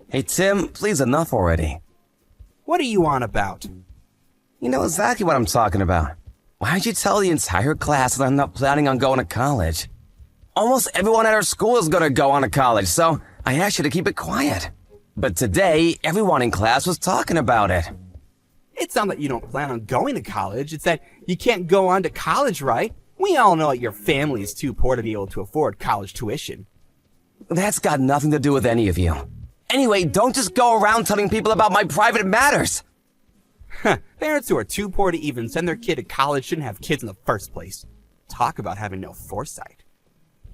Hey Tim, please enough already. What are you on about? You know exactly what I'm talking about. Why'd you tell the entire class that I'm not planning on going to college? Almost everyone at our school is gonna go on to college, so I asked you to keep it quiet. But today, everyone in class was talking about it. It's not that you don't plan on going to college, it's that you can't go on to college, right? We all know that your family is too poor to be able to afford college tuition. That's got nothing to do with any of you. Anyway, don't just go around telling people about my private matters. Parents who are too poor to even send their kid to college shouldn't have kids in the first place. Talk about having no foresight.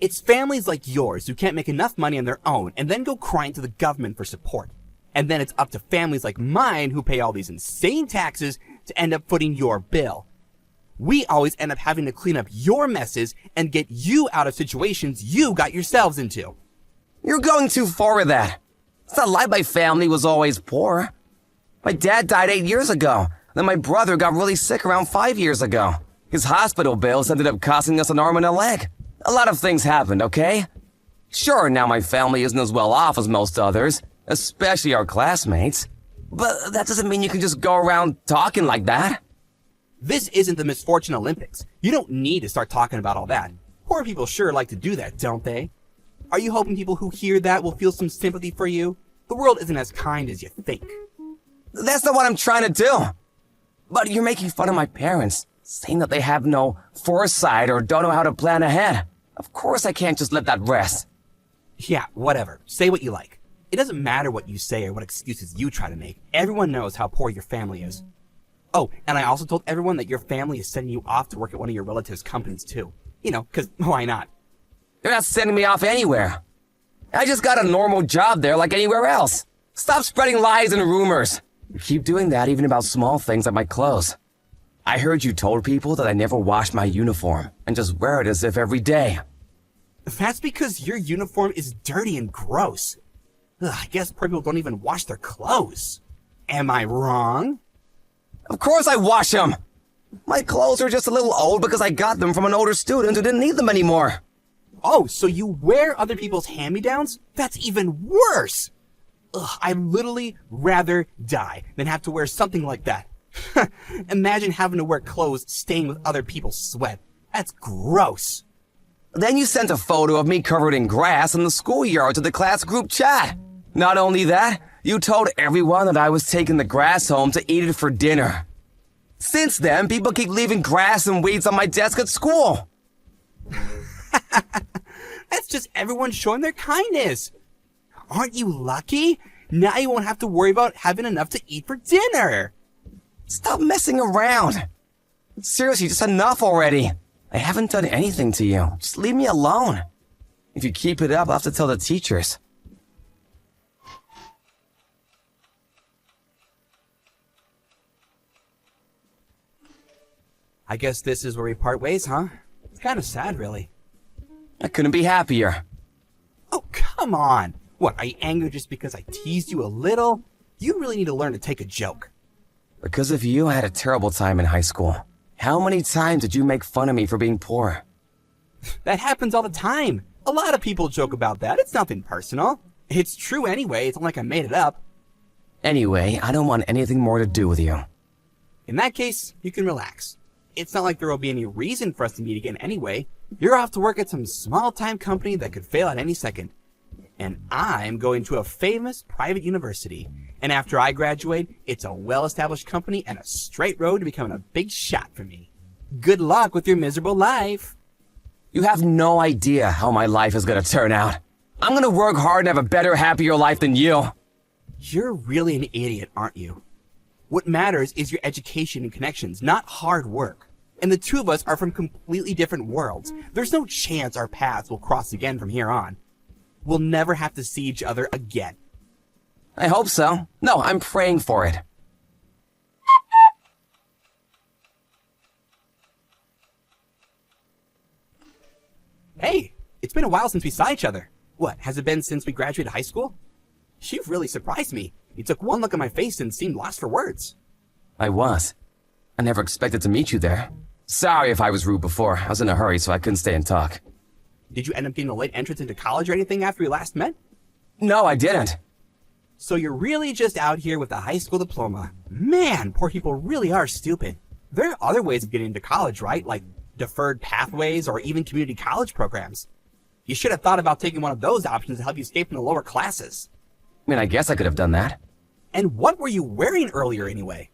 It's families like yours who can't make enough money on their own and then go crying to the government for support. And then it's up to families like mine who pay all these insane taxes to end up footing your bill. We always end up having to clean up your messes and get you out of situations you got yourselves into. You're going too far with that. It's not like my family was always poor. My dad died 8 years ago. Then my brother got really sick around 5 years ago. His hospital bills ended up costing us an arm and a leg. A lot of things happened, okay? Sure, now my family isn't as well off as most others, especially our classmates. But that doesn't mean you can just go around talking like that. This isn't the Misfortune Olympics. You don't need to start talking about all that. Poor people sure like to do that, don't they? Are you hoping people who hear that will feel some sympathy for you? The world isn't as kind as you think. That's not what I'm trying to do. But you're making fun of my parents, saying that they have no foresight or don't know how to plan ahead. Of course I can't just let that rest. Yeah, whatever. Say what you like. It doesn't matter what you say or what excuses you try to make. Everyone knows how poor your family is. Oh, and I also told everyone that your family is sending you off to work at one of your relatives' companies too. You know, 'cause why not? They're not sending me off anywhere. I just got a normal job there like anywhere else. Stop spreading lies and rumors. You keep doing that even about small things like my clothes. I heard you told people that I never washed my uniform and just wear it as if every day. That's because your uniform is dirty and gross. Ugh, I guess poor people don't even wash their clothes. Am I wrong? Of course I wash them. My clothes are just a little old because I got them from an older student who didn't need them anymore. Oh, so you wear other people's hand-me-downs? That's even worse! Ugh, I'd literally rather die than have to wear something like that. Imagine having to wear clothes stained with other people's sweat. That's gross. Then you sent a photo of me covered in grass in the schoolyard to the class group chat. Not only that, you told everyone that I was taking the grass home to eat it for dinner. Since then, people keep leaving grass and weeds on my desk at school. That's just everyone showing their kindness. Aren't you lucky? Now you won't have to worry about having enough to eat for dinner. Stop messing around. Seriously, just enough already. I haven't done anything to you. Just leave me alone. If you keep it up, I'll have to tell the teachers. I guess this is where we part ways, huh? It's kind of sad, really. I couldn't be happier. Oh, come on. What, are you angry just because I teased you a little? You really need to learn to take a joke. Because of you, I had a terrible time in high school. How many times did you make fun of me for being poor? That happens all the time. A lot of people joke about that. It's nothing personal. It's true anyway. It's not like I made it up. Anyway, I don't want anything more to do with you. In that case, you can relax. It's not like there will be any reason for us to meet again anyway. You're off to work at some small-time company that could fail at any second. And I'm going to a famous private university. And after I graduate, it's a well-established company and a straight road to becoming a big shot for me. Good luck with your miserable life. You have no idea how my life is going to turn out. I'm going to work hard and have a better, happier life than you. You're really an idiot, aren't you? What matters is your education and connections, not hard work. And the two of us are from completely different worlds. There's no chance our paths will cross again from here on. We'll never have to see each other again. I hope so. No, I'm praying for it. Hey, it's been a while since we saw each other. What, has it been since we graduated high school? You've really surprised me. You took one look at my face and seemed lost for words. I was. I never expected to meet you there. Sorry if I was rude before. I was in a hurry, so I couldn't stay and talk. Did you end up getting a late entrance into college or anything after we last met? No, I didn't. So you're really just out here with a high school diploma. Man, poor people really are stupid. There are other ways of getting into college, right? Like deferred pathways or even community college programs. You should have thought about taking one of those options to help you escape from the lower classes. I mean, I guess I could have done that. And what were you wearing earlier anyway?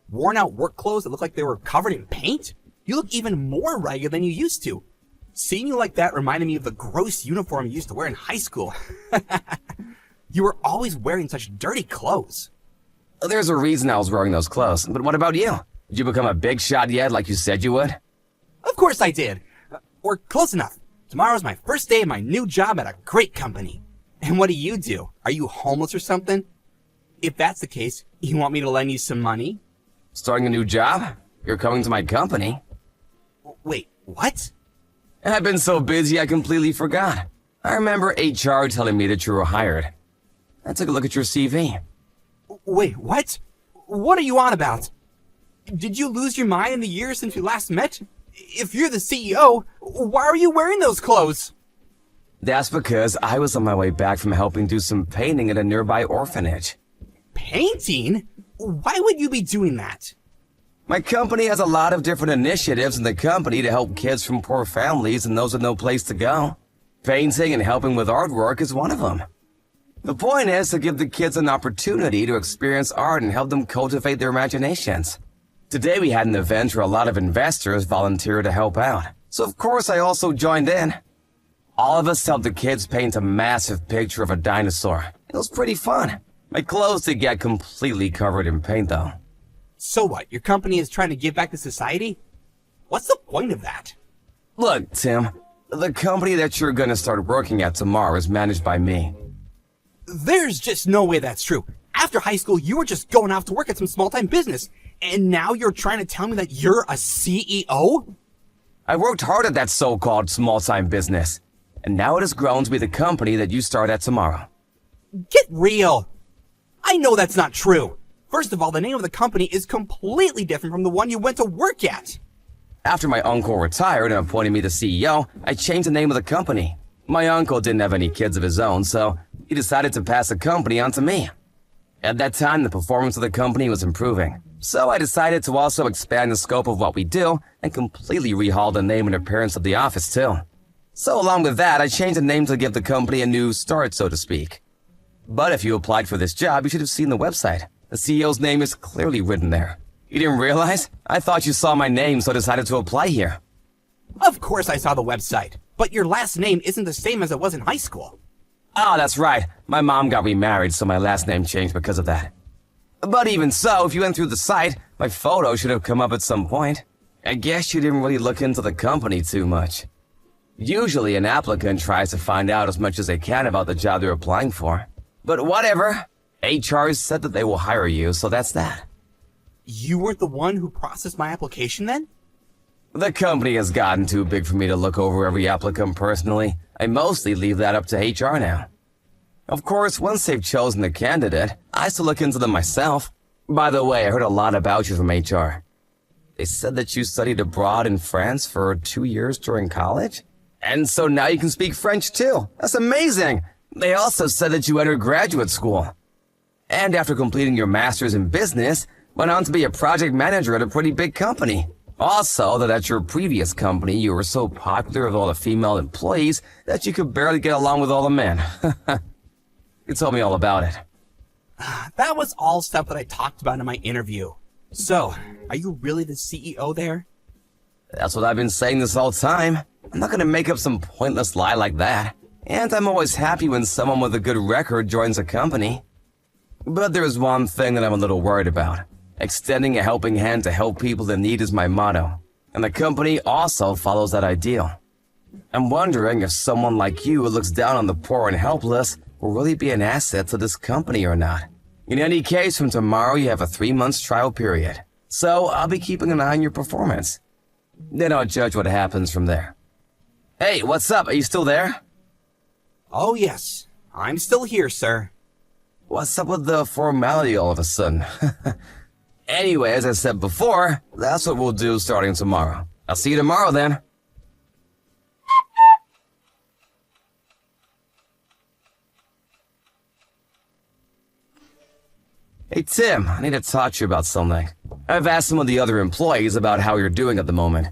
Worn out work clothes that looked like they were covered in paint? You look even more ragged than you used to. Seeing you like that reminded me of the gross uniform you used to wear in high school. You were always wearing such dirty clothes. There's a reason I was wearing those clothes, but what about you? Did you become a big shot yet like you said you would? Of course I did. Or close enough. Tomorrow's my first day of my new job at a great company. And what do? Are you homeless or something? If that's the case, you want me to lend you some money? Starting a new job? You're coming to my company? Wait, what? I've been so busy I completely forgot. I remember HR telling me that you were hired. I took a look at your CV. Wait, what? What are you on about? Did you lose your mind in the years since we last met? If you're the CEO, why are you wearing those clothes? That's because I was on my way back from helping do some painting at a nearby orphanage. Painting? Why would you be doing that? My company has a lot of different initiatives in the company to help kids from poor families and those with no place to go. Painting and helping with artwork is one of them. The point is to give the kids an opportunity to experience art and help them cultivate their imaginations. Today we had an event where a lot of investors volunteered to help out, so of course I also joined in. All of us helped the kids paint a massive picture of a dinosaur. It was pretty fun. My clothes did get completely covered in paint though. So what, your company is trying to give back to society? What's the point of that? Look, Tim, the company that you're gonna start working at tomorrow is managed by me. There's just no way that's true. After high school, you were just going off to work at some small-time business, and now you're trying to tell me that you're a CEO? I worked hard at that so-called small-time business, and now it has grown to be the company that you start at tomorrow. Get real. I know that's not true. First of all, the name of the company is completely different from the one you went to work at. After my uncle retired and appointed me the CEO, I changed the name of the company. My uncle didn't have any kids of his own, so he decided to pass the company on to me. At that time, the performance of the company was improving, so I decided to also expand the scope of what we do and completely rehaul the name and appearance of the office too. So along with that, I changed the name to give the company a new start, so to speak. But if you applied for this job, you should have seen the website. The CEO's name is clearly written there. You didn't realize? I thought you saw my name, so I decided to apply here. Of course I saw the website, but your last name isn't the same as it was in high school. Oh, that's right. My mom got remarried, so my last name changed because of that. But even so, if you went through the site, my photo should have come up at some point. I guess you didn't really look into the company too much. Usually an applicant tries to find out as much as they can about the job they're applying for. But whatever. HR said that they will hire you, so that's that. You weren't the one who processed my application then? The company has gotten too big for me to look over every applicant personally. I mostly leave that up to HR now. Of course, once they've chosen the candidate, I still look into them myself. By the way, I heard a lot about you from HR. They said that you studied abroad in France for 2 years during college? And so now you can speak French too. That's amazing! They also said that you entered graduate school. And after completing your master's in business, went on to be a project manager at a pretty big company. Also, that at your previous company, you were so popular with all the female employees that you could barely get along with all the men. You told me all about it. That was all stuff that I talked about in my interview. So, are you really the CEO there? That's what I've been saying this whole time. I'm not gonna make up some pointless lie like that. And I'm always happy when someone with a good record joins a company. But there's one thing that I'm a little worried about. Extending a helping hand to help people in need is my motto, and the company also follows that ideal. I'm wondering if someone like you who looks down on the poor and helpless will really be an asset to this company or not. In any case, from tomorrow you have a 3-month trial period, so I'll be keeping an eye on your performance. Then I'll judge what happens from there. Hey, what's up? Are you still there? Oh yes, I'm still here, sir. What's up with the formality all of a sudden? Anyway, as I said before, that's what we'll do starting tomorrow. I'll see you tomorrow then. Hey Tim, I need to talk to you about something. I've asked some of the other employees about how you're doing at the moment,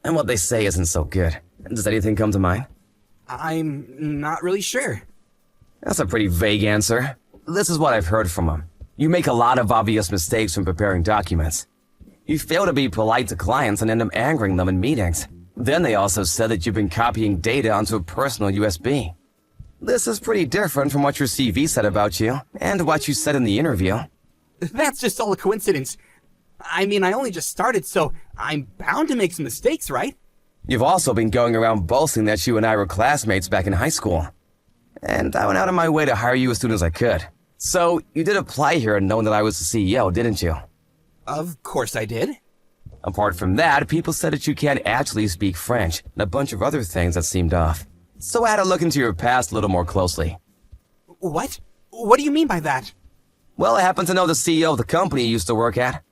and what they say isn't so good. Does anything come to mind? I'm not really sure. That's a pretty vague answer. This is what I've heard from them. You make a lot of obvious mistakes when preparing documents. You fail to be polite to clients and end up angering them in meetings. Then they also said that you've been copying data onto a personal USB. This is pretty different from what your CV said about you, and what you said in the interview. That's just all a coincidence. I mean, I only just started, so I'm bound to make some mistakes, right? You've also been going around boasting that you and I were classmates back in high school. And I went out of my way to hire you as soon as I could. So, you did apply here knowing that I was the CEO, didn't you? Of course I did. Apart from that, people said that you can't actually speak French, and a bunch of other things that seemed off. So I had to look into your past a little more closely. What? What do you mean by that? Well, I happen to know the CEO of the company you used to work at.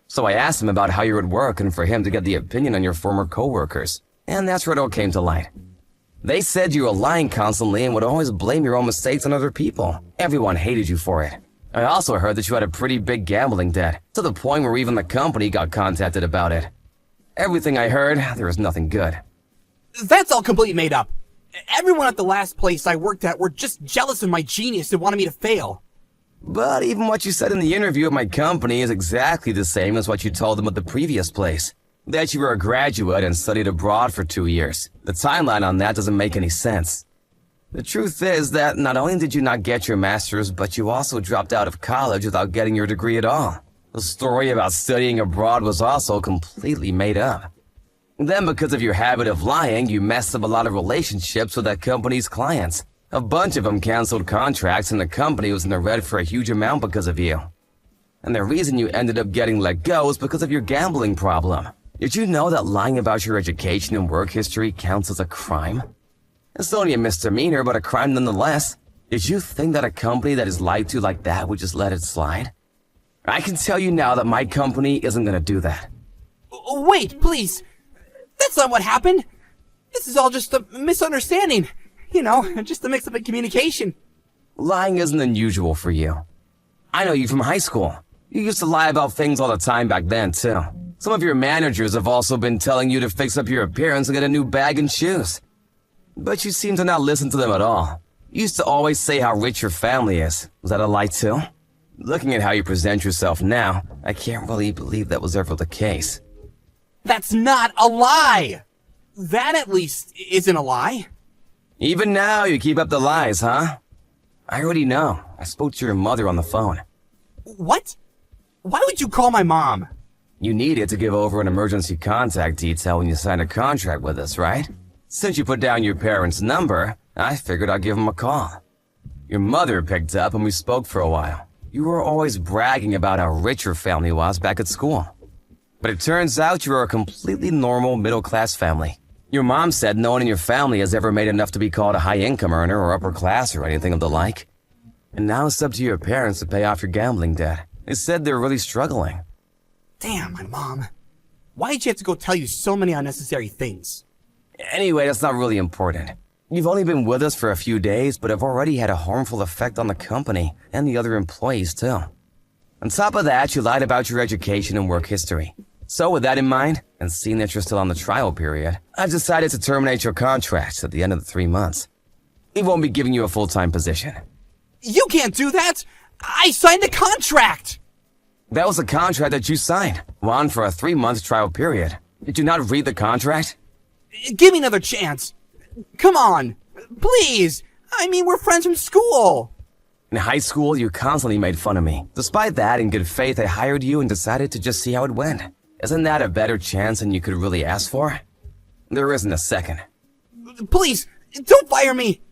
So I asked him about how you would work and for him to get the opinion on your former coworkers. And that's where it all came to light. They said you were lying constantly and would always blame your own mistakes on other people. Everyone hated you for it. I also heard that you had a pretty big gambling debt, to the point where even the company got contacted about it. Everything I heard, there was nothing good. That's all completely made up. Everyone at the last place I worked at were just jealous of my genius and wanted me to fail. But even what you said in the interview at my company is exactly the same as what you told them at the previous place. That you were a graduate and studied abroad for 2 years. The timeline on that doesn't make any sense. The truth is that not only did you not get your master's, but you also dropped out of college without getting your degree at all. The story about studying abroad was also completely made up. Then because of your habit of lying, you messed up a lot of relationships with that company's clients. A bunch of them canceled contracts and the company was in the red for a huge amount because of you. And the reason you ended up getting let go is because of your gambling problem. Did you know that lying about your education and work history counts as a crime? It's only a misdemeanor, but a crime nonetheless. Did you think that a company that is lied to like that would just let it slide? I can tell you now that my company isn't gonna do that. Wait, please. That's not what happened. This is all just a misunderstanding. You know, just a mix-up in communication. Lying isn't unusual for you. I know you from high school. You used to lie about things all the time back then, too. Some of your managers have also been telling you to fix up your appearance and get a new bag and shoes. But you seem to not listen to them at all. You used to always say how rich your family is. Was that a lie, too? Looking at how you present yourself now, I can't really believe that was ever the case. That's not a lie! That, at least, isn't a lie. Even now, you keep up the lies, huh? I already know. I spoke to your mother on the phone. What? Why would you call my mom? You needed to give over an emergency contact detail when you signed a contract with us, right? Since you put down your parents' number, I figured I'd give them a call. Your mother picked up and we spoke for a while. You were always bragging about how rich your family was back at school. But it turns out you are a completely normal middle-class family. Your mom said no one in your family has ever made enough to be called a high-income earner or upper class or anything of the like. And now it's up to your parents to pay off your gambling debt. They said they're really struggling. Damn, my mom. Why did you have to go tell you so many unnecessary things? Anyway, that's not really important. You've only been with us for a few days, but have already had a harmful effect on the company and the other employees, too. On top of that, you lied about your education and work history. So with that in mind, and seeing that you're still on the trial period, I've decided to terminate your contract at the end of the 3 months. We won't be giving you a full-time position. You can't do that! I signed a contract! That was a contract that you signed, one for a 3-month trial period. Did you not read the contract? Give me another chance. Come on, please. I mean, we're friends from school. In high school, you constantly made fun of me. Despite that, in good faith, I hired you and decided to just see how it went. Isn't that a better chance than you could really ask for? There isn't a second. Please, don't fire me.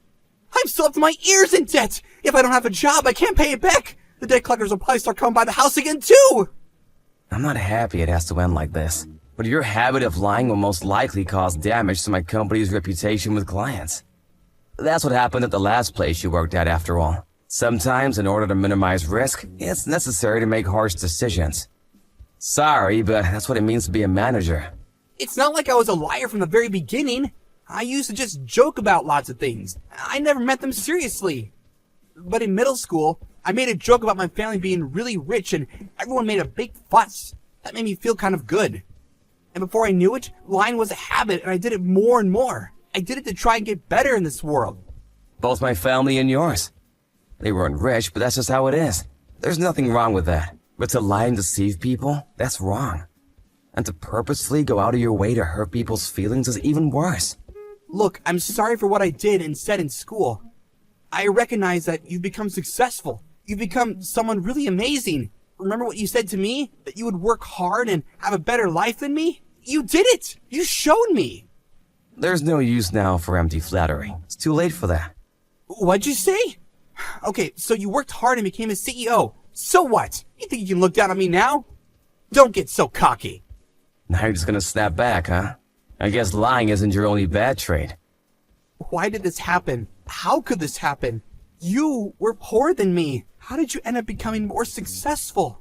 I'm still up to my ears in debt. If I don't have a job, I can't pay it back. The debt collectors will probably start coming by the house again, too. I'm not happy it has to end like this. But your habit of lying will most likely cause damage to my company's reputation with clients. That's what happened at the last place you worked at, after all. Sometimes, in order to minimize risk, it's necessary to make harsh decisions. Sorry, but that's what it means to be a manager. It's not like I was a liar from the very beginning. I used to just joke about lots of things. I never meant them seriously. But in middle school, I made a joke about my family being really rich and everyone made a big fuss. That made me feel kind of good. And before I knew it, lying was a habit and I did it more and more. I did it to try and get better in this world. Both my family and yours. They weren't rich, but that's just how it is. There's nothing wrong with that. But to lie and deceive people, that's wrong. And to purposely go out of your way to hurt people's feelings is even worse. Look, I'm sorry for what I did and said in school. I recognize that you've become successful. You've become someone really amazing. Remember what you said to me? That you would work hard and have a better life than me? You did it! You showed me! There's no use now for empty flattery. It's too late for that. What'd you say? Okay, so you worked hard and became a CEO. So what? You think you can look down on me now? Don't get so cocky. Now you're just gonna snap back, huh? I guess lying isn't your only bad trait. Why did this happen? How could this happen? You were poorer than me. How did you end up becoming more successful?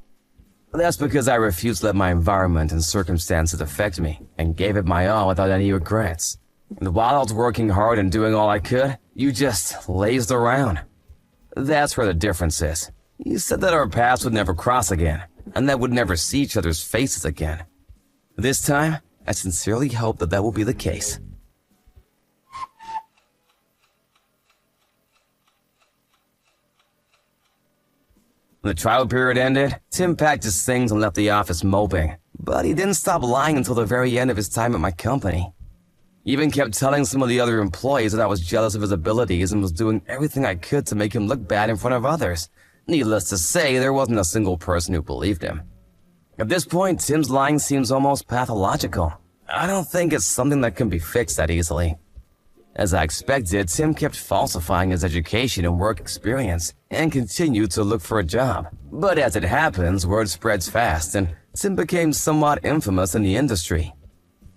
That's because I refused to let my environment and circumstances affect me, and gave it my all without any regrets. And while I was working hard and doing all I could, you just lazed around. That's where the difference is. You said that our paths would never cross again, and that we'd never see each other's faces again. This time, I sincerely hope that will be the case. When the trial period ended, Tim packed his things and left the office moping. But he didn't stop lying until the very end of his time at my company. He even kept telling some of the other employees that I was jealous of his abilities and was doing everything I could to make him look bad in front of others. Needless to say, there wasn't a single person who believed him. At this point, Tim's lying seems almost pathological. I don't think it's something that can be fixed that easily. As I expected, Tim kept falsifying his education and work experience, and continued to look for a job. But as it happens, word spreads fast, and Tim became somewhat infamous in the industry.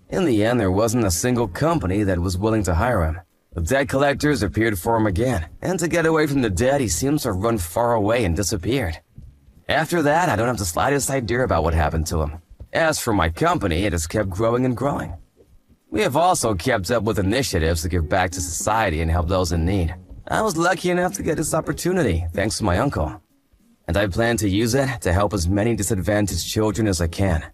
In the end, there wasn't a single company that was willing to hire him. The debt collectors appeared for him again, and to get away from the debt, he seems to have run far away and disappeared. After that, I don't have the slightest idea about what happened to him. As for my company, it has kept growing and growing. We have also kept up with initiatives to give back to society and help those in need. I was lucky enough to get this opportunity, thanks to my uncle. And I plan to use it to help as many disadvantaged children as I can.